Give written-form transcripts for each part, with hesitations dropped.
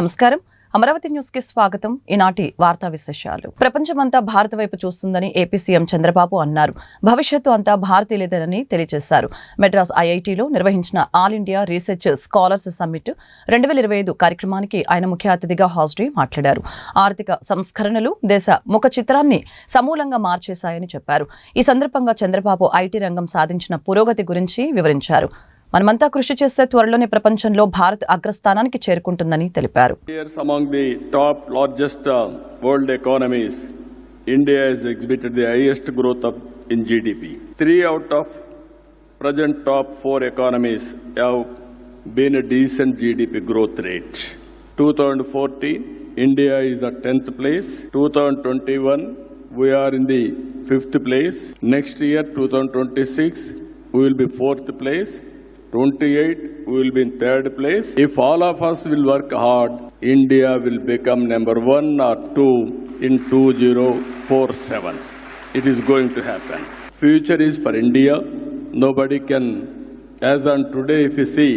నమస్కారం. అమరావతి న్యూస్ కి స్వాగతం. ఈనాటి వార్తా విశేషాలు. ప్రపంచమంతా భారత్ వైపు చూస్తుందని ఏపీ సీఎం చంద్రబాబు అన్నారు. భవిష్యత్తు అంతా భారతీయులేదని తెలియజేశారు. మెడ్రాస్ ఐఐటీలో నిర్వహించిన all India research scholars summit 2025 కార్యక్రమానికి ఆయన ముఖ్య అతిథిగా హాజరై మాట్లాడారు. ఆర్థిక సంస్కరణలు దేశ ముఖ చిత్రాన్ని సమూలంగా మార్చేశాయని చెప్పారు. ఈ సందర్భంగా చంద్రబాబు ఐటీ రంగం సాధించిన పురోగతి గురించి వివరించారు. మనమంతా కృషి చేస్తే త్వరలోనే ప్రపంచంలో భారత్ అగ్రస్థానానికి చేరుకుంటుందని తెలిపారు. Among the top largest world economies, India has exhibited the highest growth in GDP. 3 out of present top 4 economies have been a decent GDP growth rate. 2014, India is at 10th place. 2021, we are in the 5th place. Next year, 2026, we will be 4th place. 28, we will be in 3rd place. If all of us will work hard, India will become number 1 or 2 in 2047. It is going to happen. Future is for India. Nobody can, as on today, if you see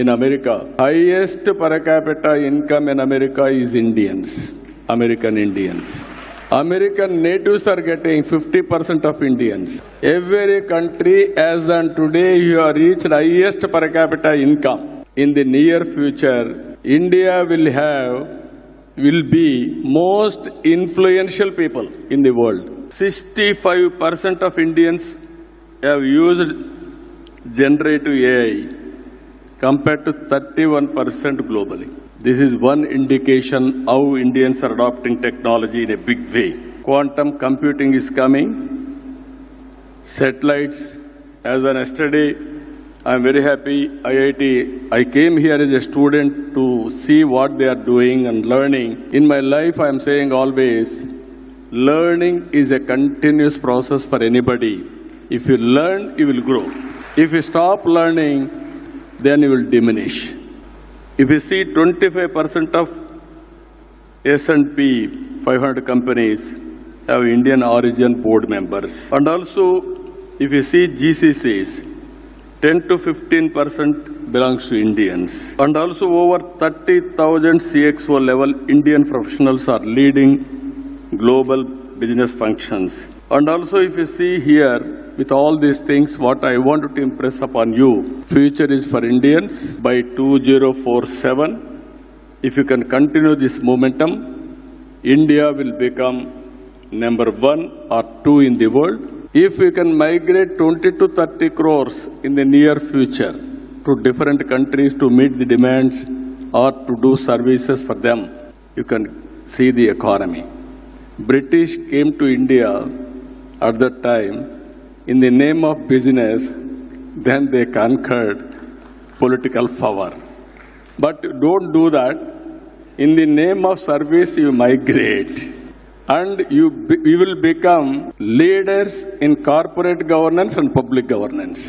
in America, highest per capita income in America is Indians, American Indians. American natives are getting 50% of Indians. Every country as on today you have reached highest per capita income. In the near future, India will be most influential people in the world. 65% of Indians have used generative AI compared to 31% globally. This is one indication how Indians are adopting technology in a big way. Quantum computing is coming. Satellites. As on yesterday, I am very happy. IIT, I came here as a student to see what they are doing and learning. In my life, I am saying always, learning is a continuous process for anybody. If you learn, you will grow. If you stop learning, then you will diminish. If you see 25% of S&P 500 companies have Indian origin board members. And also, if you see GCCs, 10 to 15% belongs to Indians. And also over 30,000 CXO level Indian professionals are leading global business functions. And also if you see here, with all these things, what I wanted to impress upon you, future is for Indians. By 2047, if you can continue this momentum, India will become number 1 or 2 in the world. If we can migrate 20 to 30 crores in the near future to different countries to meet the demands or to do services for them, you can see the economy. British came to India at that time in the name of business, then they conquered political power. But don't do that. In the name of service, you migrate. And you will become leaders in corporate governance and public governance.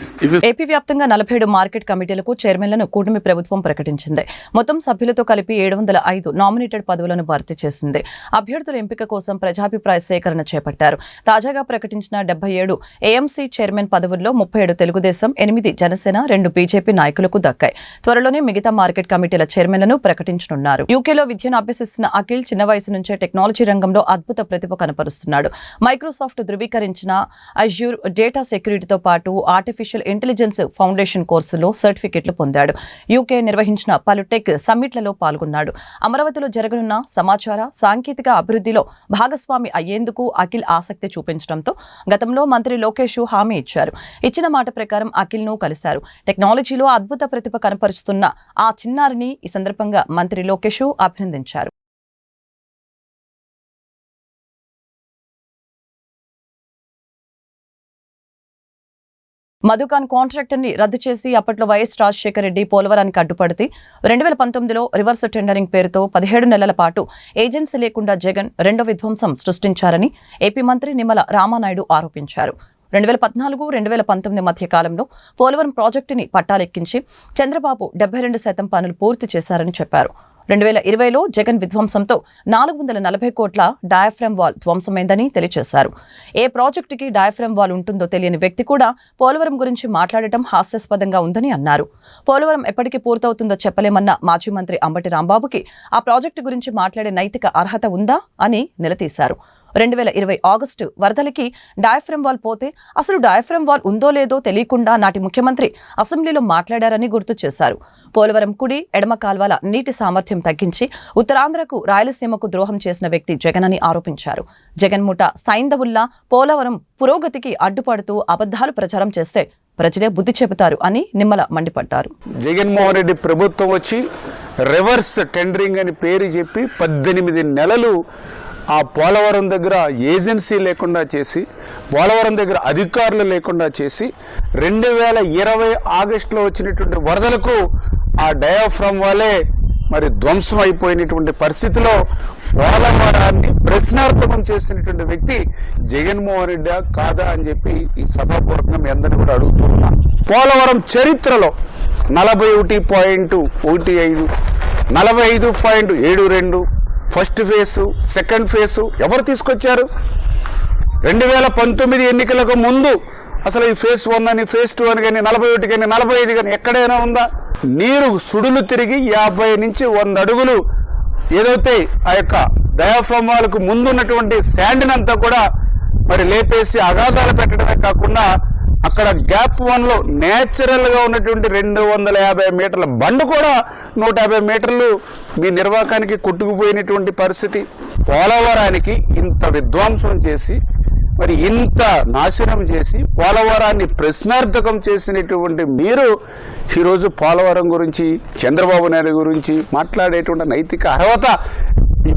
AP వ్యాప్తంగా 47 market కమిటీలకు చైర్మన్లను కూటమి ప్రభుత్వం ప్రకటించింది. మొత్తం సభ్యులతో కలిపి 705 nominated పదవులను భర్తీ చేసింది. అభ్యర్థుల ఎంపిక కోసం ప్రజాభిప్రాయ సేకరణ చేపట్టారు. తాజాగా ప్రకటించిన 77 ఏఎంసీ చైర్మన్ పదవుల్లో 37 తెలుగుదేశం, 8 జనసేన, 2 బీజేపీ నాయకులకు దక్కాయి. త్వరలోనే మిగతా మార్కెట్ కమిటీల చైర్మన్లను ప్రకటించనున్నారు. యూకేలో విద్యను అభ్యసిస్తున్న అఖిల్ చిన్న వయసు నుంచే టెక్నాలజీ రంగంలో అద్భుత ప్రతిభ కనపరుస్తున్నాడు. మైక్రోసాఫ్ట్ ధృవీకరించిన అజ్యూర్ డేటా సెక్యూరిటీతో పాటు ఆర్టిఫిషియల్ ఇంటెలిజెన్స్ ఫౌండేషన్ కోర్సులో సర్టిఫికెట్లు పొందాడు. యూకే నిర్వహించిన పలు టెక్ సమ్మిట్లలో పాల్గొన్నాడు. అమరావతిలో జరగనున్న సమాచార సాంకేతిక అభివృద్ధిలో భాగస్వామి అయ్యేందుకు అఖిల్ ఆసక్తి చూపించడంతో గతంలో మంత్రి లోకేష్ హామీ ఇచ్చారు. ఇచ్చిన మాట ప్రకారం అఖిల్ ను కలిశారు. టెక్నాలజీలో అద్భుత ప్రతిభ కనపరుస్తున్న ఆ చిన్నారిని ఈ సందర్భంగా మంత్రి లోకేష్ అభినందించారు. మధుకాన్ కాంట్రాక్టర్ ని రద్దు చేసి అప్పట్లో వైఎస్ రాజశేఖర రెడ్డి పోలవరానికి అడ్డుపడితే 2019లో రివర్స్ టెండరింగ్ పేరుతో 17 నెలల పాటు ఏజెన్సీ లేకుండా జగన్ రెండో విధ్వంసం సృష్టించారని ఏపీ మంత్రి నిమ్మల రామానాయుడు ఆరోపించారు. 2014-2019 మధ్య కాలంలో పోలవరం ప్రాజెక్టుని పట్టాలెక్కించి చంద్రబాబు 72% పనులు పూర్తి చేశారని చెప్పారు. 2020లో జగన్ విధ్వంసంతో 440 కోట్ల డయాఫ్రమ్ వాల్ ధ్వంసమైందని తెలియజేశారు. ఏ ప్రాజెక్టుకి డయాఫ్రమ్ వాల్ ఉంటుందో తెలియని వ్యక్తి కూడా పోలవరం గురించి మాట్లాడటం హాస్యాస్పదంగా ఉందని అన్నారు. పోలవరం ఎప్పటికి పూర్తవుతుందో చెప్పలేమన్న మాజీ మంత్రి అంబటి రాంబాబుకి ఆ ప్రాజెక్టు గురించి మాట్లాడే నైతిక అర్హత ఉందా అని నిలదీశారు. 2020 ఆగస్టు వరదలకి డయాఫ్రమ్ వాల్ పోతే అసలు డయాఫ్రమ్ వాల్ ఉందో లేదో తెలియకుండా నాటి ముఖ్యమంత్రి అసెంబ్లీలో మాట్లాడారని గుర్తు చేశారు. పోలవరం కుడి ఎడమ కాల్వల నీటి సామర్థ్యం తగ్గించి ఉత్తరాంధ్రకు రాయలసీమకు ద్రోహం చేసిన వ్యక్తి జగన్ అని ఆరోపించారు. జగన్ ముఠ సైంధవుల్లా పోలవరం పురోగతికి అడ్డుపడుతూ అబద్ధాలు ప్రచారం చేస్తే ప్రజలే బుద్ధి చెబుతారు అని నిమ్మల మండిపడ్డారు. జగన్మోహన్ రెడ్డి ప్రభుత్వం వచ్చి రివర్స్ టెండరింగ్ అని పేరు చెప్పి 18 నెలలు ఆ పోలవరం దగ్గర ఏజెన్సీ లేకుండా చేసి, పోలవరం దగ్గర అధికారులు లేకుండా చేసి 2020 ఆగస్టులో వచ్చినటువంటి వరదలకు ఆ డయాఫ్రమ్ వాలే మరి ధ్వంసం అయిపోయినటువంటి పరిస్థితిలో పోలవరాన్ని ప్రశ్నార్థకం చేసినటువంటి వ్యక్తి జగన్మోహన్ రెడ్డి కాదా అని చెప్పి ఈ సభాపూర్వకంగా మీ అందరినీ కూడా అడుగుతున్నా. పోలవరం చరిత్రలో 41.15, 45.72 ఫస్ట్ ఫేసు, సెకండ్ ఫేసు ఎవరు తీసుకొచ్చారు? 2019 ఎన్నికలకు ముందు అసలు ఈ ఫేజ్ 1 అని, ఫేజ్ 2 అని కానీ, 41 కానీ, 45 కానీ ఎక్కడైనా ఉందా? నీరు సుడులు తిరిగి 50 నుంచి 100 అడుగులు ఏదైతే ఆ యొక్క డయాఫ్రమ్ వాల్కు ముందున్నటువంటి శాండ్నంతా కూడా మరి లేపేసి అగాధాలు పెట్టడమే కాకుండా అక్కడ గ్యాప్ 1లో నేచురల్ గా ఉన్నటువంటి 250 మీటర్ల బండ్ కూడా 150 మీటర్లు మీ నిర్వాకానికి కొట్టుకుపోయినటువంటి పరిస్థితి. పోలవరానికి ఇంత విధ్వంసం చేసి మరి ఇంత నాశనం చేసి పోలవరాన్ని ప్రశ్నార్థకం చేసినటువంటి మీరు ఈరోజు పోలవరం గురించి, చంద్రబాబు నాయుడు గురించి మాట్లాడేటువంటి నైతిక అర్హత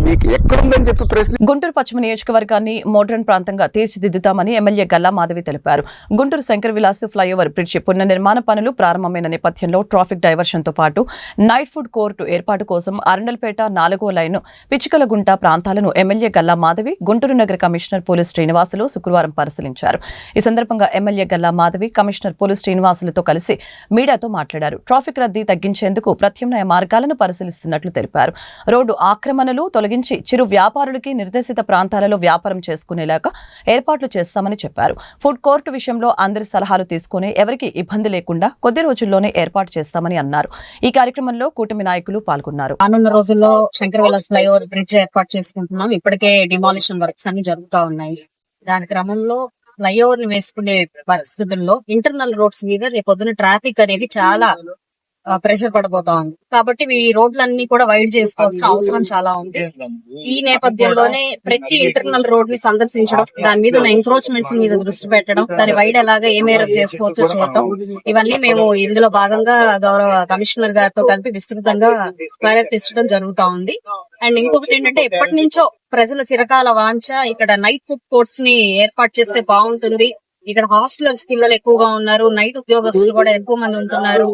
మీకు ఎక్కడుందని చెప్పి ప్రశ్న. గుంటూరు పశ్చిమ నియోజకవర్గాన్ని మోడ్రన్ ప్రాంతంగా తీర్చిదిద్దుతామని ఎమ్మెల్యే గల్లా మాధవి తెలిపారు. గుంటూరు శంకర్ విలాస్ ఫ్లైఓవర్ బ్రిడ్జి పునర్నిర్మాణ పనులు ప్రారంభమైన నేపథ్యంలో ట్రాఫిక్ డైవర్షన్ తో పాటు నైట్ ఫుడ్ కోర్టు ఏర్పాటు కోసం అరండల్పేట 4వ లైను, పిచ్చికలగుంట ప్రాంతాలను ఎమ్మెల్యే గల్లా మాధవి, గుంటూరు నగర కమిషనర్ పోలీస్ శ్రీనివాసులు శుక్రవారం పరిశీలించారు. ఈ సందర్భంగా MLA Galla Madhavi commissioner police శ్రీనివాసులతో కలిసి మీడియాతో మాట్లాడారు. ట్రాఫిక్ రద్దీ తగ్గించేందుకు ప్రత్యామ్నాయ మార్గాలను పరిశీలిస్తున్నట్లు తెలిపారు. రోడ్డు ఆక్రమణలు తొలగించి చిరు వ్యాపారులకి నిర్దేశిత ప్రాంతాలలో వ్యాపారం చేసుకునేలాగా ఏర్పాట్లు చేస్తామని చెప్పారు. ఫుడ్ కోర్టు విషయంలో అందరి సలహాలు తీసుకుని ఎవరికి ఇబ్బంది లేకుండా కొద్ది రోజుల్లోనే ఏర్పాటు చేస్తామని అన్నారు. ఈ కార్యక్రమంలో కూటమి నాయకులు పాల్గొన్నారు. రానున్న రోజుల్లో శంకర్ విలాస్ ఫ్లైఓవర్ బ్రిడ్జ్ ఏర్పాటు చేసుకుంటున్నాం. ఇప్పటికే డిమాలిషన్ వర్క్స్ అన్ని జరుగుతా ఉన్నాయి. దాని క్రమంలో ఫ్లైఓవర్ ని వేసుకునే పరిస్థితుల్లో ఇంటర్నల్ రోడ్స్ మీద రేపొద్దున ట్రాఫిక్ అనేది చాలా ప్రెషర్ పడిపోతా ఉంది. కాబట్టి ఈ రోడ్లన్నీ కూడా వైడ్ చేసుకోవాల్సిన అవసరం చాలా ఉంది. ఈ నేపథ్యంలోనే ప్రతి ఇంటర్నల్ రోడ్ ని సందర్శించడం, దాని మీద ఉన్న ఎంక్రోచ్మెంట్స్ మీద దృష్టి పెట్టడం, దాని వైడ్ ఎలాగా ఏ మేరకు చేసుకోవచ్చో చూడటం, ఇవన్నీ మేము ఇందులో భాగంగా గౌరవ కమిషనర్ గారితో కలిపి విస్తృతంగా పర్యటించడం జరుగుతా ఉంది. అండ్ ఇంకొకటి ఏంటంటే, ఎప్పటి నుంచో ప్రజల చిరకాల వాంఛ ఇక్కడ నైట్ ఫుడ్ కోర్ట్స్ ని ఏర్పాటు చేస్తే బాగుంటుంది, ఇక్కడ హాస్టలర్స్ పిల్లలు ఎక్కువగా ఉన్నారు, నైట్ ఉద్యోగస్తులు కూడా ఎక్కువ మంది ఉంటున్నారు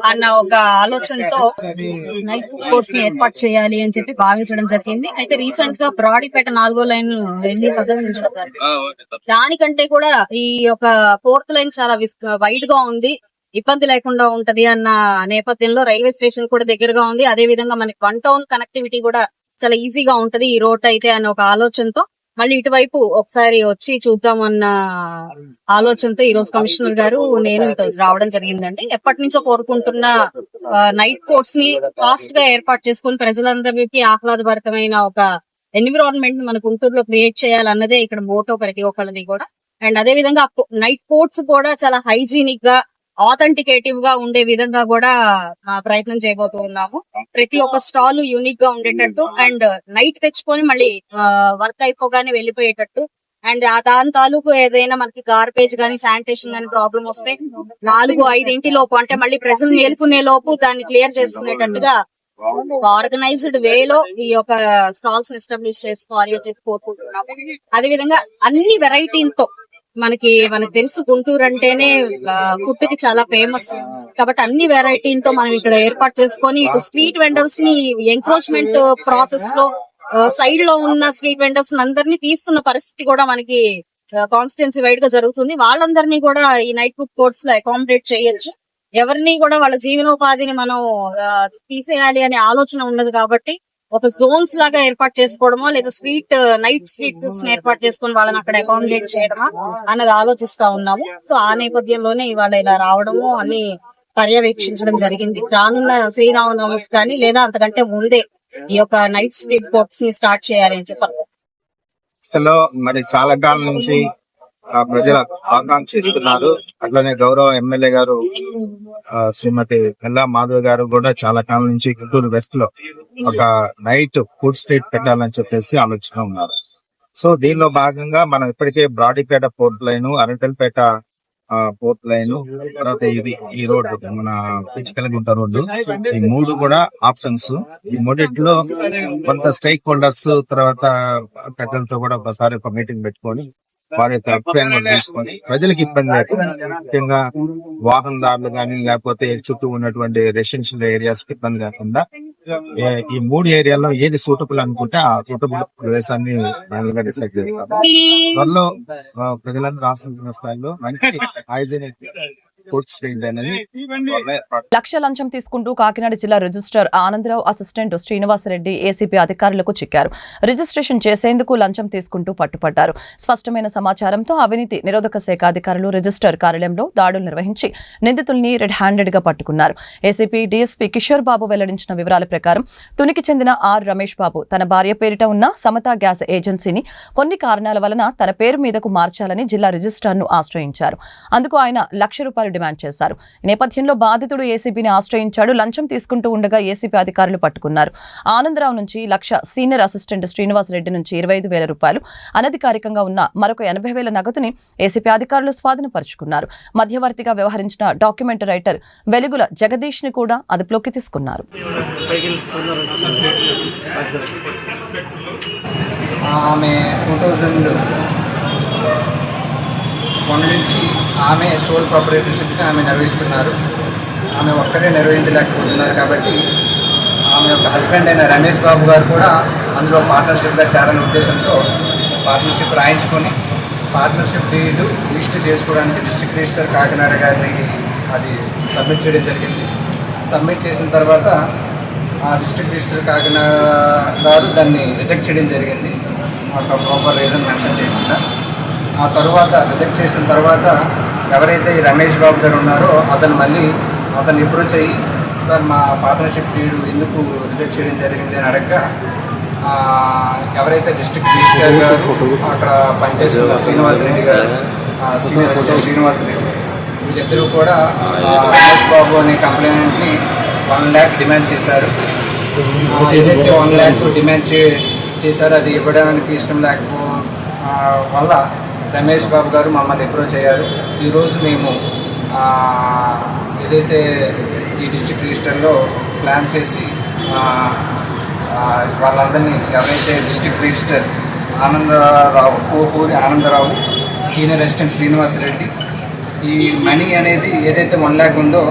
అన్న ఒక ఆలోచనతో నైట్ ఫుడ్ కోర్ట్స్ ని ఏర్పాటు చేయాలి అని చెప్పి భావించడం జరిగింది. అయితే రీసెంట్ గా బ్రాడీపేట 4వ లైన్ వెళ్లి సందర్శించారు. దానికంటే కూడా ఈ యొక్క 4th లైన్ చాలా వైడ్ గా ఉంది, ఇబ్బంది లేకుండా ఉంటది అన్న నేపథ్యంలో రైల్వే స్టేషన్ కూడా దగ్గరగా ఉంది. అదే విధంగా మనకి 1 టౌన్ కనెక్టివిటీ కూడా చాలా ఈజీగా ఉంటది ఈ రోడ్ అయితే అన్న ఒక ఆలోచనతో మళ్ళీ ఇటువైపు ఒకసారి వచ్చి చూద్దామన్న ఆలోచనతో ఈ రోజు కమిషనర్ గారు నేను రావడం జరిగిందండి. ఎప్పటి నుంచో కోరుకుంటున్న నైట్ కోర్ట్స్ ని ఫాస్ట్ గా ఏర్పాటు చేసుకుని ప్రజలందరికీ ఆహ్లాదభరితమైన ఒక ఎన్విరాన్మెంట్ మన గుంటూరులో క్రియేట్ చేయాలన్నదే ఇక్కడ మోటో ప్రతి ఒక్కరిది కూడా. అండ్ అదే విధంగా నైట్ కోర్ట్స్ కూడా చాలా హైజీనిక్ గా, ఆథెంటికేటివ్ గా ఉండే విధంగా కూడా ప్రయత్నం చేయబోతూ ఉన్నాము. ప్రతి ఒక్క స్టాల్ యూనిక్ గా ఉండేటట్టు అండ్ నైట్ తెచ్చుకొని మళ్ళీ వర్క్ అయిపోగానే వెళ్ళిపోయేటట్టు. అండ్ దాని తాలూకు ఏదైనా మనకి గార్బేజ్ గానీ శానిటేషన్ గానీ ప్రాబ్లం వస్తే 4-5 లోపు, అంటే మళ్ళీ ప్రజలు మేల్కొనే లోపు దాన్ని క్లియర్ చేసుకునేటట్టుగా ఆర్గనైజ్డ్ వేలో ఈ యొక్క స్టాల్స్ ఎస్టాబ్లిష్ చేసుకోవాలి అని చెప్పి కోరుకుంటున్నాము. అదేవిధంగా అన్ని వెరైటీలతో మనకి తెలుసు గుంటూరు అంటేనే ఫుడ్ కి చాలా ఫేమస్ కాబట్టి అన్ని వెరైటీలతో మనం ఇక్కడ ఏర్పాటు చేసుకొని ఇటు స్ట్రీట్ వెండర్స్ ని ఎంక్రోచ్మెంట్ ప్రాసెస్ లో సైడ్ లో ఉన్న స్ట్రీట్ వెండర్స్ అందరినీ తీస్తున్న పరిస్థితి కూడా మనకి కాన్స్టిట్యున్సీ వైడ్ గా జరుగుతుంది. వాళ్ళందరినీ కూడా ఈ నైట్ ఫుడ్ కోర్ట్స్ లో అకామిడేట్ చేయొచ్చు. ఎవరిని కూడా వాళ్ళ జీవనోపాధిని మనం తీసేయాలి అనే ఆలోచన ఉండదు కాబట్టి ఒక జోన్స్ లాగా ఏర్పాటు చేసుకోవడమో లేదా నైట్ స్ట్రీట్ ఫుడ్స్ ఏర్పాటు చేసుకుని వాళ్ళని అక్కడ అకామిడేట్ చేయడమా అన్నది ఆలోచిస్తా ఉన్నాము. సో ఆ నేపథ్యంలోనే ఇవాళ ఇలా రావడము అన్ని పర్యవేక్షించడం జరిగింది. రానున్న శ్రీరామనవమికి కానీ లేదా అంతకంటే ముందే ఈ యొక్క నైట్ స్ట్రీట్ ఫుడ్స్ ని స్టార్ట్ చేయాలి అని చెప్పారు. మరి చాలా కాలం నుంచి ప్రజల ఆకాంక్షిస్తున్నారు. అట్లనే గౌరవ ఎమ్మెల్యే గారు శ్రీమతి ఎల్లా మాధవ్ గారు కూడా చాలా కాలం నుంచి గుంటూరు వెస్ట్ లో ఒక నైట్ ఫుడ్ స్ట్రీట్ పెట్టాలని చెప్పేసి ఆలోచన ఉన్నారు. సో దీనిలో భాగంగా మనం ఇప్పటికే Brodipet port line, Arundelpet port line, తర్వాత ఈ రోడ్డు మన పిచ్చికలగుంట రోడ్డు, ఈ మూడు కూడా ఆప్షన్స్. ఈ మూడిట్లో కొంత స్టేక్ హోల్డర్స్ తర్వాత పెద్దలతో కూడా ఒకసారి ఒక మీటింగ్ పెట్టుకొని వారి యొక్క అభిప్రాయం తీసుకొని ప్రజలకు ఇబ్బంది లేకుండా, ముఖ్యంగా వాహనదారులు కానీ లేకపోతే చుట్టూ ఉన్నటువంటి రెసిడెన్షియల్ ఏరియాస్ కి ఇబ్బంది లేకుండా ఈ మూడు ఏరియాల్లో ఏది సూటబుల్ అనుకుంటే ఆ సూటబుల్ ప్రదేశాన్ని డిసైడ్ చేస్తాము. త్వరలో ప్రజలందరూ ఆశించిన స్థాయిలో మంచి హైజీనిక్ ఫుడ్ స్ట్రీట్ అనేది లక్ష లంచం తీసుకుంటూ కాకినాడ జిల్లా registrar Anandarao assistant Srinivasareddy ACP అధికారులకు చిక్కారు. రిజిస్ట్రేషన్ చేసేందుకు లంచం తీసుకుంటూ పట్టుపడ్డారు. స్పష్టమైన సమాచారంతో అవినీతి నిరోధక శాఖ అధికారులు రిజిస్ట్రార్ కార్యాలయంలో దాడులు నిర్వహించి నిందితుల్ని రెడ్ హ్యాండెడ్ గా పట్టుకున్నారు. ఏసీపీ డీఎస్పీ కిషోర్ బాబు వెల్లడించిన వివరాల ప్రకారం తునికి చెందిన ఆర్ రమేష్ బాబు తన భార్య పేరిట ఉన్న సమతా గ్యాస్ ఏజెన్సీని కొన్ని కారణాల వలన తన పేరు మీదకు మార్చాలని జిల్లా రిజిస్ట్రార్ ను ఆశ్రయించారు. అందుకు ఆయన ₹1,00,000 డిమాండ్ చేశారు. ఈ నేపథ్యంలో బాధితుడు ఏసీబీని ఆశ్రయించాడు. లంచం తీసుకుంటూ ఉండగా ఏసీపీ అధికారులు పట్టుకున్నారు. ఆనందరావు నుంచి ₹1,00,000, సీనియర్ అసిస్టెంట్ శ్రీనివాసరెడ్డి నుంచి ₹25,000, అనధికారికంగా ఉన్న మరొక ₹80,000 నగదుని ఏసీపీ అధికారులు స్వాధీనపరుచుకున్నారు. మధ్యవర్తిగా వ్యవహరించిన డాక్యుమెంట్ రైటర్ వెలుగుల జగదీష్ ని కూడా అదుపులోకి తీసుకున్నారు. ఆమె 2001 నుంచి ఆమె సోల్ ప్రాపరేటర్షిప్గా ఆమె నిర్వహిస్తున్నారు. ఆమె ఒక్కరే నిర్వహించలేకపోతున్నారు కాబట్టి ఆమె యొక్క హస్బెండ్ అయిన రమేష్ బాబు గారు కూడా అందులో పార్ట్నర్షిప్గా చేరాలనే ఉద్దేశంతో పార్ట్నర్షిప్ రాయించుకొని పార్ట్నర్షిప్ డీడ్ రిజిస్టర్ చేసుకోవడానికి డిస్ట్రిక్ట్ రిజిస్టర్ కాకినాడ గారికి అది సబ్మిట్ చేయడం జరిగింది. సబ్మిట్ చేసిన తర్వాత ఆ డిస్ట్రిక్ట్ రిజిస్టర్ కాకినాడ గారు దాన్ని రిజెక్ట్ చేయడం జరిగింది, ఒక ప్రాపర్ రీజన్ మెన్షన్ చేయకుండా. ఆ తర్వాత రిజెక్ట్ చేసిన తర్వాత ఎవరైతే ఈ రమేష్ బాబు గారు ఉన్నారో అతను అప్రోచ్ అయ్యి, సార్ మా పార్ట్నర్షిప్ డీడ్ ఎందుకు రిజెక్ట్ చేయడం జరిగింది అని అడగగా ఎవరైతే డిస్ట్రిక్ట్ రిజిస్టర్ గారు అక్కడ పనిచేస్తున్న శ్రీనివాసరెడ్డి గారు, సీనియర్ అసిస్టెంట్ శ్రీనివాసరెడ్డి, వీళ్ళిద్దరూ కూడా రమేష్ బాబు అనే కంప్లైంట్ని 1 lakh డిమాండ్ చేశారు. ఏదైతే 1 lakh డిమాండ్ చేశారో అది ఇవ్వడానికి ఇష్టం లేకపోవడం వల్ల రమేష్ బాబు గారు మమ్మల్ని అప్రోచ్ అయ్యారు. ఈరోజు మేము ఏదైతే ఈ డిస్ట్రిక్ట్ రిజిస్టర్లో ప్లాన్ చేసి వాళ్ళందరినీ, ఎవరైతే district register Anandarao, senior assistant Srinivasareddy, ఈ మనీ అనేది ఏదైతే 1 lakh ఉందో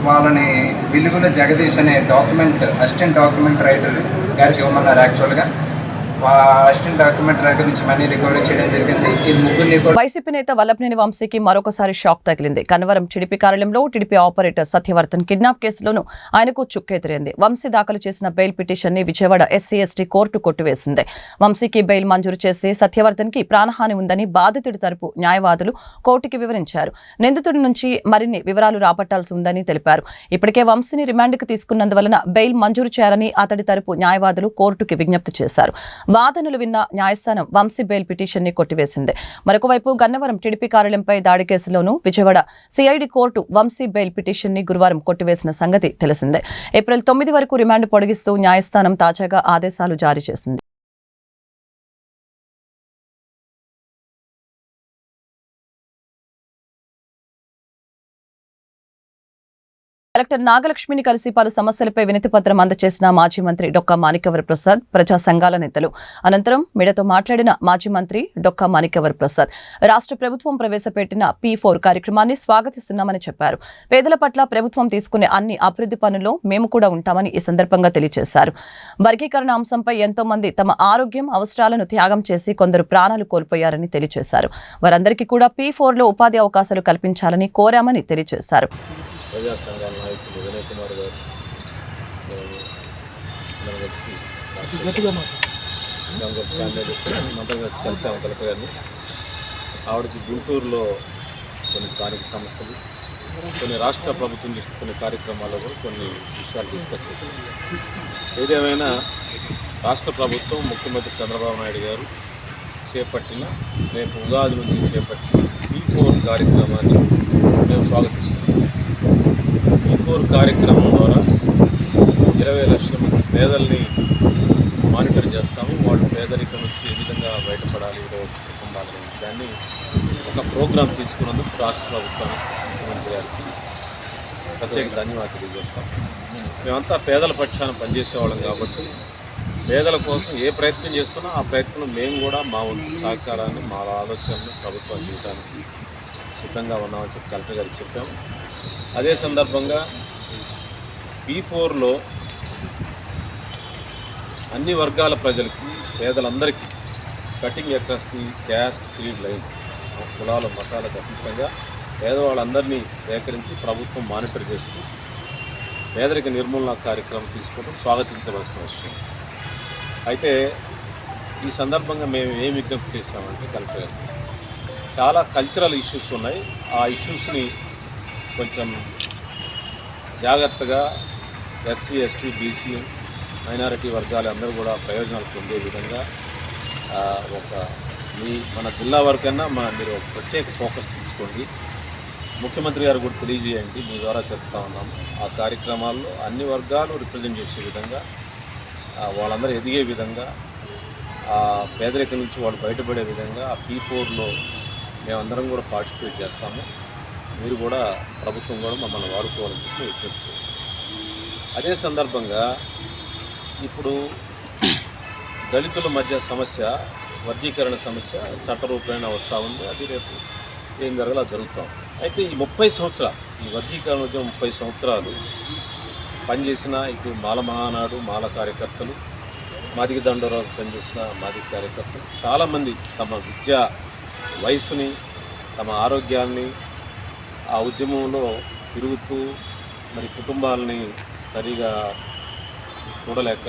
వాళ్ళని వెలుగుల జగదీష్ అనే అసిస్టెంట్ డాక్యుమెంట్ రైటర్ గారికి ఇవ్వమన్నారు. యాక్చువల్గా అసిస్టెంట్ డాక్యుమెంట్ రైటర్ నుంచి మనీ రికవరీ చేయడం జరిగింది. ఈ ముగ్గురిని వైసీపీ నేత వల్లభనేని వంశీకి మరొకసారి షాక్ తగిలింది. కన్నవరం టీడీపీ కార్యాలయంలో టీడీపీ ఆపరేటర్ సత్యవర్ధన్ కిడ్నాప్ కేసులోనూ ఆయనకు చుక్కెతిరింది. వంశీ దాఖలు చేసిన బెయిల్ పిటిషన్ ని విజయవాడ SC/ST కోర్టు కొట్టివేసింది. వంశీకి బెయిల్ మంజూరు చేసి సత్యవర్ధన్ కి ప్రాణహాని ఉందని బాధితుడి తరపు న్యాయవాదులు కోర్టుకి వివరించారు. నిందితుడి నుంచి మరిన్ని వివరాలు రాబట్టాల్సి ఉందని తెలిపారు. ఇప్పటికే వంశీని రిమాండ్కు తీసుకున్నందువలన బెయిల్ మంజూరు చేయాలని అతడి తరపు న్యాయవాదులు కోర్టుకి విజ్ఞప్తి చేశారు. వాదనలు విన్న న్యాయస్థానం వంశీ బెయిల్ పిటిషన్ ని కొట్టివేసింది. మరొకవైపు గన్నవరం టీడీపీ కార్యాలయంపై దాడి కేసులోనూ Vijayawada CID court Vamshi bail petition ని గురువారం కొట్టివేసిన సంగతి తెలిసిందే. ఏప్రిల్ 9 వరకు రిమాండ్ పొడిగిస్తూ న్యాయస్థానం తాజాగా ఆదేశాలు జారీ చేసింది. కలెక్టర్ నాగలక్ష్మిని కలిసి పలు సమస్యలపై వినతి పత్రం అందజేసిన మాజీ మంత్రి డొక్కా మాణిక్యవర ప్రసాద్, ప్రజా సంఘాల నేతలు. అనంతరం మీడియాతో మాట్లాడిన మాజీ మంత్రి డొక్కా మాణిక్యవర ప్రసాద్ రాష్ట్ర ప్రభుత్వం ప్రవేశపెట్టిన P4 కార్యక్రమాన్ని స్వాగతిస్తున్నామని చెప్పారు. పేదల పట్ల ప్రభుత్వం తీసుకునే అన్ని అభివృద్ధి పనుల్లో మేము కూడా ఉంటామని ఈ సందర్భంగా తెలియజేశారు. వర్గీకరణ అంశంపై ఎంతో మంది తమ ఆరోగ్యం, అవసరాలను త్యాగం చేసి కొందరు ప్రాణాలు కోల్పోయారని తెలియజేశారు. వారందరికీ కూడా P4లో ఉపాధి అవకాశాలు కల్పించాలని కోరామని తెలియజేశారు. ప్రజా సంఘాల నాయకులు వినయ్ కుమార్ గారు కలిసాము కలెక్టర్ గారిని. ఆవిడకి గుంటూరులో కొన్ని స్థానిక సమస్యలు, కొన్ని రాష్ట్ర ప్రభుత్వం తీసుకునే కార్యక్రమాల్లో కూడా కొన్ని విషయాలు డిస్కస్ చేశారు. ఏదేమైనా రాష్ట్ర ప్రభుత్వం ముఖ్యమంత్రి చంద్రబాబు నాయుడు గారు చేపట్టిన, రేపు ఉగాది నుంచి చేపట్టిన P4 కార్యక్రమాన్ని మేము స్వాగతిస్తున్నాం. P4 కార్యక్రమం ద్వారా 20 లక్షల మంది పేదల్ని మానిటర్ చేస్తాము. వాళ్ళు పేదరికం నుంచి ఏ విధంగా బయటపడాలి, ఈరోజు కుటుంబాలనే విషయాన్ని ఒక ప్రోగ్రాం తీసుకున్నందుకు రాష్ట్ర ప్రభుత్వానికి, ముఖ్యమంత్రి గారికి ప్రత్యేక ధన్యవాదాలు తెలియజేస్తాం. మేమంతా పేదల పక్షాన పనిచేసేవాళ్ళం కాబట్టి పేదల కోసం ఏ ప్రయత్నం చేస్తున్నా ఆ ప్రయత్నంలో మేము కూడా మా వంతు సహకారాన్ని, మా ఆలోచనలు ప్రభుత్వం చేయడానికి సిద్ధంగా ఉన్నామని చెప్పి కలెక్టర్ గారికి చెప్పాము. అదే సందర్భంగా P4లో అన్ని వర్గాల ప్రజలకి, పేదలందరికీ cutting across the caste creed line, కులాల మతాలకు అతీతంగా పేదవాళ్ళందరినీ సేకరించి ప్రభుత్వం మానిటర్ చేస్తూ పేదరిక నిర్మూలన కార్యక్రమం తీసుకోవడం స్వాగతించవలసిన విషయం. అయితే ఈ సందర్భంగా మేము ఏం విజ్ఞప్తి చేసామంటే కలెక్టర్ గారు, చాలా కల్చరల్ ఇష్యూస్ ఉన్నాయి. ఆ ఇష్యూస్ని కొంచెం జాగ్రత్తగా SC, ST, BC, మైనారిటీ వర్గాలు అందరూ కూడా ప్రయోజనాలు పొందే విధంగా మన జిల్లా వరకన్నా మీరు ఒక ప్రత్యేక ఫోకస్ తీసుకోండి. ముఖ్యమంత్రి గారు కూడా తెలియజేయండి, మీ ద్వారా చెప్తా ఉన్నాము. ఆ కార్యక్రమాల్లో అన్ని వర్గాలు రిప్రజెంట్ చేసే విధంగా, వాళ్ళందరూ ఎదిగే విధంగా, ఆ పేదరికం నుంచి వాళ్ళు బయటపడే విధంగా ఆ P4లో మేమందరం కూడా పార్టిసిపేట్ చేస్తాము. మీరు కూడా, ప్రభుత్వం కూడా మమ్మల్ని వాడుకోవాలని చెప్పి విజ్ఞప్తి చేస్తాం. అదే సందర్భంగా ఇప్పుడు దళితుల మధ్య సమస్య, వర్గీకరణ సమస్య చట్టరూపేణ వస్తూ ఉంది. అది రేపు ఏం జరగాలో జరుగుతాం. అయితే ఈ 30 సంవత్సరాలు, ఈ వర్గీకరణ ఉద్యమం 30 సంవత్సరాలు పనిచేసిన ఇటు మాల మహానాడు, మాల కార్యకర్తలు, మాదిగ దండోరా పనిచేసిన మాదిగ కార్యకర్తలు చాలామంది తమ విద్యా వయసుని, తమ ఆరోగ్యాన్ని ఆ ఉద్యమంలో తిరుగుతూ మరి కుటుంబాలని సరిగా చూడలేక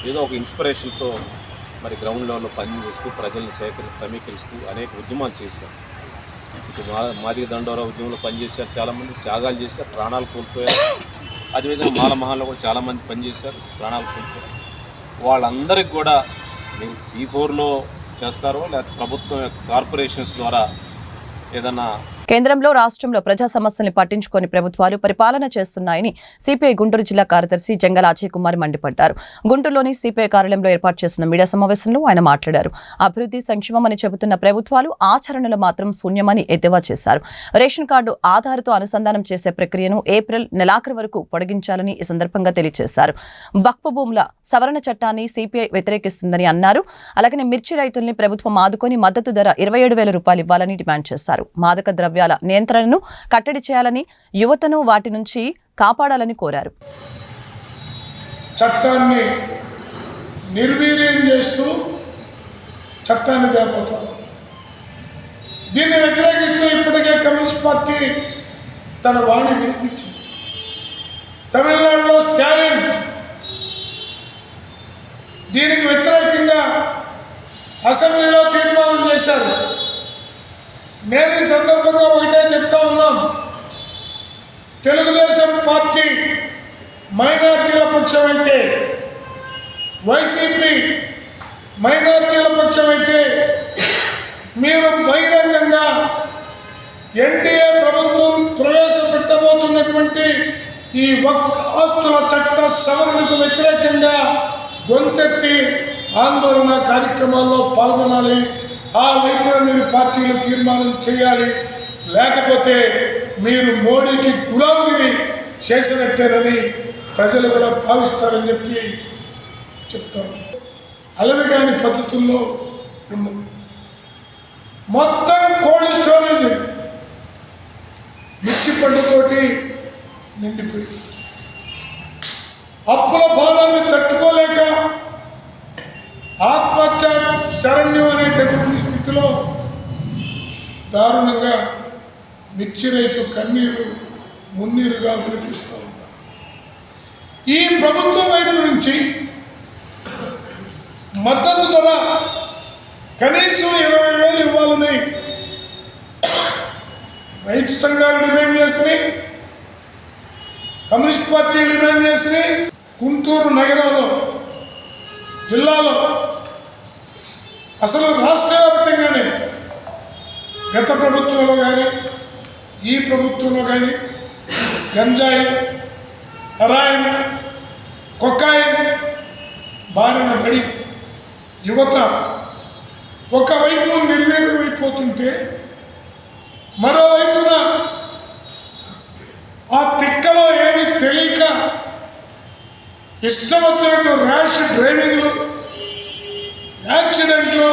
ఏదో ఒక ఇన్స్పిరేషన్తో మరి గ్రౌండ్ లెవెల్లో పనిచేస్తూ ప్రజల్ని సమీకరిస్తూ అనేక ఉద్యమాలు చేశారు. ఇటు మాదిగ దండోరా ఉద్యమంలో పనిచేశారు, చాలామంది త్యాగాలు చేశారు, ప్రాణాలు కోల్పోయారు. అదేవిధంగా మాల మహాల్లో కూడా చాలామంది పనిచేశారు, ప్రాణాలు కోల్పోయారు. వాళ్ళందరికీ కూడా మీరు P4లో చేస్తారో లేకపోతే ప్రభుత్వం కార్పొరేషన్స్ ద్వారా ఏదన్నా. కేంద్రంలో, రాష్ట్రంలో ప్రజా సమస్యల్ని పట్టించుకొని ప్రభుత్వాలు పరిపాలన చేస్తున్నాయని సిపిఐ గుంటూరు జిల్లా కార్యదర్శి జంగల అజయ్ కుమార్ మండిపడ్డారు. గుంటూరులోని సిపిఐ కార్యాలయంలో ఏర్పాటు చేసిన మీడియా సమావేశంలో ఆయన మాట్లాడారు. అభివృద్ధి, సంక్షేమం అని చెబుతున్న ప్రభుత్వాలు ఆచరణలో మాత్రం శూన్యమని ఎద్దేవా చేశారు. రేషన్ కార్డు ఆధార్తో అనుసంధానం చేసే ప్రక్రియను ఏప్రిల్ నెలాఖరు వరకు పొడిగించాలని ఈ సందర్భంగా తెలియజేశారు. వక్ఫ్ భూముల సవరణ చట్టాన్ని సిపిఐ వ్యతిరేకిస్తుందని అన్నారు. అలాగే మిర్చి రైతుల్ని ప్రభుత్వం ఆదుకొని మద్దతు ధర 27,000 రూపాయలు ఇవ్వాలని డిమాండ్ చేశారు. మాదక ద్రవ్యాల నియంత్రణను కట్టడి చేయాలని, యువతను వాటి నుంచి కాపాడాలని కోరారు. చట్టాన్ని నిర్వీర్యం చేస్తూ చట్టాన్ని తేపోతారు. దీన్ని వ్యతిరేకిస్తూ ఇప్పటికే కమ్యూనిస్ట్ పార్టీ తన వాణి వినిపించింది. తమిళనాడులో స్టాలిన్ దీనికి వ్యతిరేకంగా అసెంబ్లీలో తీర్మానం చేశారు. నేను ఈ సందర్భంగా ఒకటే చెప్తా ఉన్నాం, తెలుగుదేశం పార్టీ మైనార్టీల పక్షం అయితే, వైసీపీ మైనార్టీల పక్షం అయితే, మీరు బహిరంగంగా ఎన్డీఏ ప్రభుత్వం ప్రవేశపెట్టబోతున్నటువంటి ఈ ఆస్తుల చట్ట సవరణకు వ్యతిరేకంగా గొంతెత్తి ఆందోళన కార్యక్రమాల్లో పాల్గొనాలి. ఆ వైపున మీరు పార్టీలు తీర్మానం చేయాలి. లేకపోతే మీరు మోడీకి గులాంగిరి చేసినట్టేనని ప్రజలు కూడా భావిస్తారని చెప్పి చెప్తారు. అలవిగాని పద్ధతుల్లో ఉన్నది. మొత్తం కోల్డ్ స్టోరేజ్ మిర్చి పండుతోటి నిండిపోయింది. అప్పుల భారాన్ని తట్టుకోలేక ఆత్మహత్య శరణ్యం అనేటటువంటి స్థితిలో దారుణంగా మిర్చి రైతు కన్నీరు మున్నీరుగా వినిపిస్తూ ఉన్నారు. ఈ ప్రభుత్వం వైపు నుంచి మద్దతు ధర కనీసం 20,000 ఇవ్వాలని రైతు సంఘాలు డిమాండ్ చేసినాయి, కమ్యూనిస్ట్ పార్టీలు డిమాండ్ చేసినాయి. గుంటూరు నగరంలో, జిల్లాలో, అసలు రాష్ట్ర వ్యాప్తంగానే గత ప్రభుత్వంలో కానీ ఈ ప్రభుత్వంలో కానీ గంజాయి, హెరాయిన్, కొకాయిన్ బారిన పడి యువత ఒకవైపు నిర్వీర్యమైపోతుంటే మరోవైపున ఆ తిక్కలో ఏమీ తెలియక ఇష్టం వచ్చినట్టు ర్యాష్ డ్రైవింగ్లు, యాక్సిడెంట్లు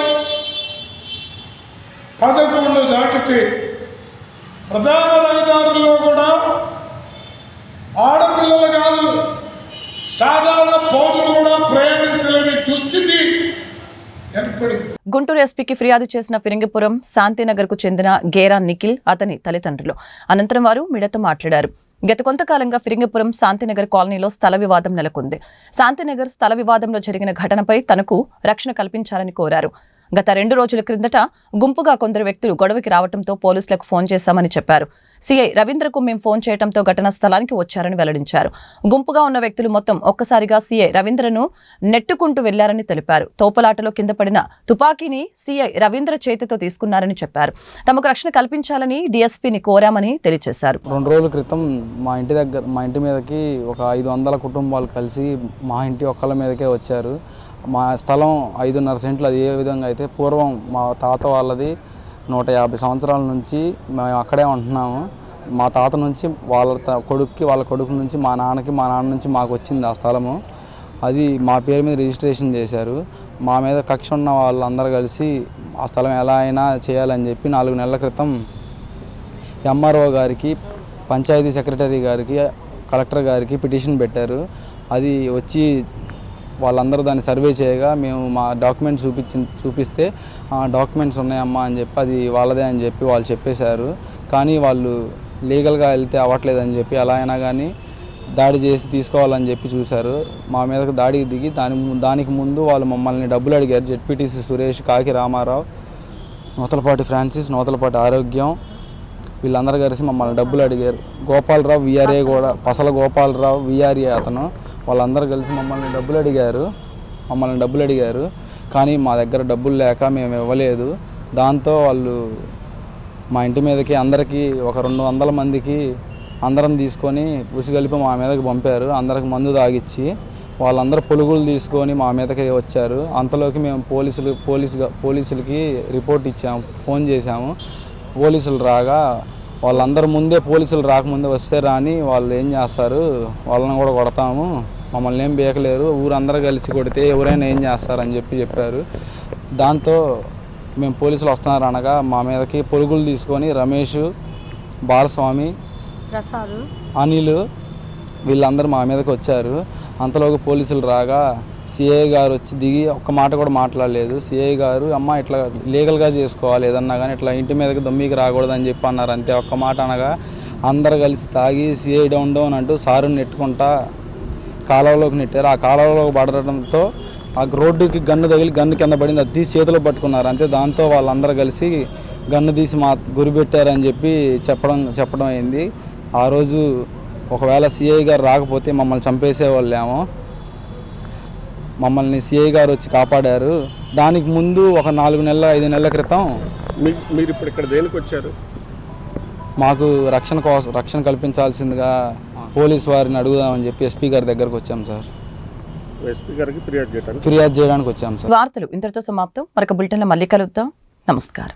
11 దాటితే ప్రధాన రహదారుల్లో కూడా ఆడపిల్లలు కాదు సాధారణ పౌరులు కూడా ప్రయాణించలేని దుస్థితి ఏర్పడింది. గుంటూరు ఎస్పీకి ఫిర్యాదు చేసిన ఫిరంగిపురం శాంతినగర్కు చెందిన గేరా నిఖిల్, అతని తల్లిదండ్రులు. అనంతరం వారు మీడియాతో మాట్లాడారు. గత కొంతకాలంగా ఫిరంగిపురం శాంతినగర్ కాలనీలో స్థల వివాదం నెలకొంది. శాంతినగర్ స్థల వివాదంలో జరిగిన ఘటనపై తనకు రక్షణ కల్పించాలని కోరారు. గత 2 రోజుల క్రిందట గుంపుగా కొందరు వ్యక్తులు గొడవకి రావడంతో పోలీసులకు ఫోన్ చేశామని చెప్పారు. సీఐ రవీంద్రకు మేము ఫోన్ చేయడంతో ఘటనా స్థలానికి వచ్చారని వెల్లడించారు. గుంపుగా ఉన్న వ్యక్తులు మొత్తం ఒక్కసారిగా సీఐ రవీంద్రను నెట్టుకుంటూ వెళ్లారని తెలిపారు. తోపులాటలో కింద పడిన తుపాకీని సీఐ రవీంద్ర చేతితో తీసుకున్నారని చెప్పారు. తమకు రక్షణ కల్పించాలని డీఎస్పీని కోరామని తెలియజేశారు. 2 రోజుల క్రితం మా ఇంటి మీదకి ఒక 500 కుటుంబాలు కలిసి మా ఇంటి ఒక్కళ్ళ మీదకే వచ్చారు. మా స్థలం 5.5 సెంట్లు. అది ఏ విధంగా అయితే పూర్వం మా తాత వాళ్ళది 150 సంవత్సరాల నుంచి మేము అక్కడే ఉంటున్నాము. మా తాత నుంచి వాళ్ళ కొడుకు నుంచి మా నాన్న నుంచి మాకు వచ్చింది ఆ స్థలము. అది మా పేరు మీద రిజిస్ట్రేషన్ చేశారు. మా మీద కక్ష ఉన్న వాళ్ళందరూ కలిసి ఆ స్థలం ఎలా అయినా చేయాలని చెప్పి 4 నెలల క్రితం ఎంఆర్ఓ గారికి, పంచాయతీ సెక్రటరీ గారికి, కలెక్టర్ గారికి పిటిషన్ పెట్టారు. అది వచ్చి వాళ్ళందరూ దాన్ని సర్వే చేయగా మేము మా డాక్యుమెంట్స్ చూపిస్తే డాక్యుమెంట్స్ ఉన్నాయమ్మా అని చెప్పి అది వాళ్ళదే అని చెప్పి వాళ్ళు చెప్పేశారు. కానీ వాళ్ళు లీగల్గా వెళ్తే అవ్వట్లేదని చెప్పి ఎలా అయినా కానీ దాడి చేసి తీసుకోవాలని చెప్పి చూశారు. మా మీదకు దాడికి దిగి దానికి ముందు వాళ్ళు మమ్మల్ని డబ్బులు అడిగారు. జెడ్పీటీసీ సురేష్, కాకి రామారావు, నూతలపాటి ఫ్రాన్సిస్, నూతలపాటి ఆరోగ్యం వీళ్ళందరూ కలిసి మమ్మల్ని డబ్బులు అడిగారు. గోపాలరావు విఆర్ఏ కూడా, పసల గోపాలరావు విఆర్ఏ అతను, వాళ్ళందరూ కలిసి మమ్మల్ని డబ్బులు అడిగారు. కానీ మా దగ్గర డబ్బులు లేక మేము ఇవ్వలేదు. దాంతో వాళ్ళు మా ఇంటి మీదకి అందరికీ ఒక 200 మందికి అందరం తీసుకొని ఉసిగలిపి మా మీదకి పంపారు. అందరికి మందు తాగిచ్చి వాళ్ళందరూ పొలుగులు తీసుకొని మా మీదకి వచ్చారు. అంతలోకి మేము పోలీసులకి రిపోర్ట్ ఇచ్చాము, ఫోన్ చేశాము. పోలీసులు రాగా వాళ్ళందరూ పోలీసులు రాకముందే వస్తే రాని వాళ్ళు ఏం చేస్తారు, వాళ్ళని కూడా కొడతాము, మమ్మల్ని ఏం బీకలేరు, ఊరందరూ కలిసి కొడితే ఎవరైనా ఏం చేస్తారని చెప్పారు. దాంతో మేము పోలీసులు వస్తున్నారు అనగా మా మీదకి పొలుగులు తీసుకొని రమేష్, బాలస్వామి, ప్రసాద్, అనిల్ వీళ్ళందరూ మా మీదకి వచ్చారు. అంతలోకి పోలీసులు రాగా సిఐ గారు వచ్చి దిగి ఒక్క మాట కూడా మాట్లాడలేదు. సిఐ గారు అమ్మ ఇట్లా లీగల్గా చేసుకోవాలి ఏదన్నా కానీ ఇట్లా ఇంటి మీదకి దొమ్మికి రాకూడదని చెప్పి అన్నారు. అంతే, ఒక్క మాట అనగా అందరు కలిసి తాగి సిఐ డౌన్ అంటూ సారుని నెట్టుకుంటా కాలువలోకి నెట్టారు. ఆ కాలువలోకి పడడంతో ఆ రోడ్డుకి గన్ను తగిలి గన్ను కింద పడింది. అది తీసి చేతిలో పట్టుకున్నారు. అంతే, దాంతో వాళ్ళందరూ కలిసి గన్ను తీసి మా గురి పెట్టారని చెప్పి చెప్పడం అయింది. ఆ రోజు ఒకవేళ సిఐ గారు రాకపోతే మమ్మల్ని చంపేసేవాళ్ళేమో. మమ్మల్ని సిఐ గారు వచ్చి కాపాడారు. దానికి ముందు ఒక 4 నెలల 5 నెలల క్రితం మీరు ఇప్పుడు ఇక్కడ దేనికి వచ్చారు? మాకు రక్షణ కల్పించాల్సిందిగా పోలీసు వారిని అడుగుదామని చెప్పి ఎస్పీ గారి దగ్గరకు వచ్చాం సార్. ఎస్పీ గారికి ఫిర్యాదు చేయడానికి వచ్చాం సార్. వార్తలు ఇంతటితో సమాప్తం. మరొక బులెటిన్లో మళ్ళీ కలుద్దాం. నమస్కారం.